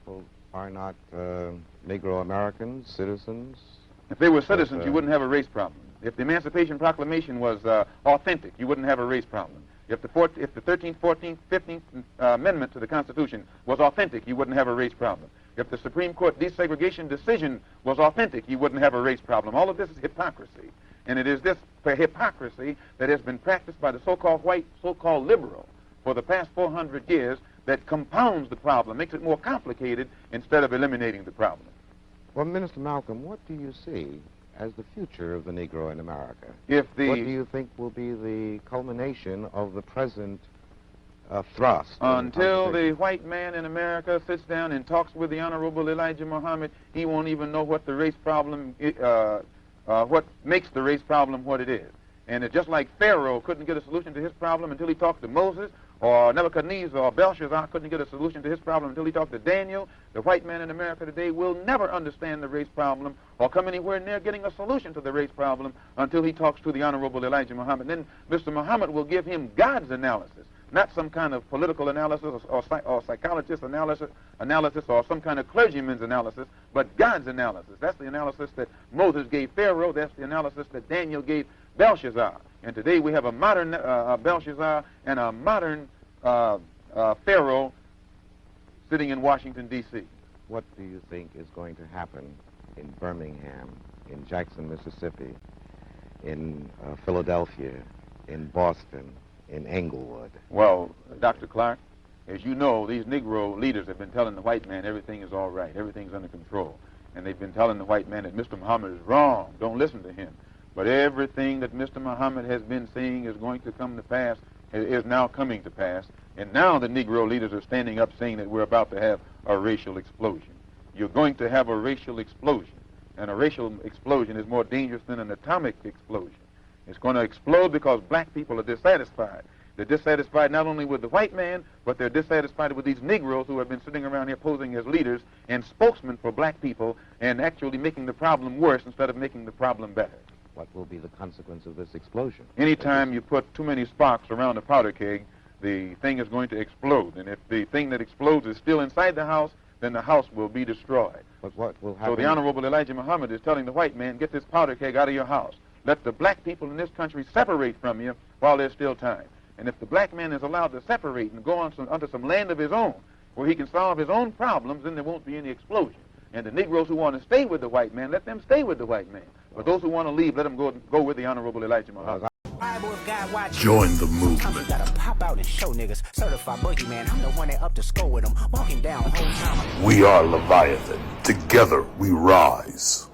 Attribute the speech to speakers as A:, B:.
A: people are not Negro Americans, citizens?
B: If they were citizens, you wouldn't have a race problem. If the Emancipation Proclamation was authentic, you wouldn't have a race problem. If the 13th, 14th, 15th Amendment to the Constitution was authentic, you wouldn't have a race problem. If the Supreme Court desegregation decision was authentic, you wouldn't have a race problem. All of this is hypocrisy. And it is this hypocrisy that has been practiced by the so-called white, so-called liberal for the past 400 years that compounds the problem, makes it more complicated instead of eliminating the problem.
A: Well, Minister Malcolm, what do you see as the future of the Negro in America?
B: What
A: do you think will be the culmination of the present thrust?
B: Until the white man in America sits down and talks with the Honorable Elijah Muhammad, he won't even know what the race problem, what makes the race problem what it is. And it's just like Pharaoh couldn't get a solution to his problem until he talked to Moses, or Nebuchadnezzar or Belshazzar couldn't get a solution to his problem until he talked to Daniel. The white man in America today will never understand the race problem or come anywhere near getting a solution to the race problem until he talks to the Honorable Elijah Muhammad. Then Mr. Muhammad will give him God's analysis, not some kind of political analysis or psychologist analysis or some kind of clergyman's analysis, but God's analysis. That's the analysis that Moses gave Pharaoh. That's the analysis that Daniel gave Belshazzar. And today we have a modern Belshazzar and a modern Pharaoh sitting in Washington, D.C.
A: What do you think is going to happen in Birmingham, in Jackson, Mississippi, in Philadelphia, in Boston, in Englewood?
B: Well, Dr. Clark, as you know, these Negro leaders have been telling the white man everything is all right, everything's under control. And they've been telling the white man that Mr. Muhammad is wrong, don't listen to him. But everything that Mr. Muhammad has been saying is going to come to pass, is now coming to pass. And now the Negro leaders are standing up saying that we're about to have a racial explosion. You're going to have a racial explosion. And a racial explosion is more dangerous than an atomic explosion. It's going to explode because black people are dissatisfied. They're dissatisfied not only with the white man, but they're dissatisfied with these Negroes who have been sitting around here posing as leaders and spokesmen for black people and actually making the problem worse instead of making the problem better.
A: What will be the consequence of this explosion?
B: Anytime you put too many sparks around a powder keg, the thing is going to explode. And if the thing that explodes is still inside the house, then the house will be destroyed.
A: But what will happen?
B: So the Honorable Elijah Muhammad is telling the white man, get this powder keg out of your house. Let the black people in this country separate from you while there's still time. And if the black man is allowed to separate and go on onto some land of his own, where he can solve his own problems, then there won't be any explosion. And the Negroes who want to stay with the white man, let them stay with the white man. But those who want to leave, let them go with the Honorable Elijah Muhammad.
C: Join the movement.
D: Gotta pop out and show niggas. Certified boogeyman, I'm the one that up to score with them. Walking down whole time.
C: We are Leviathan. Together we rise.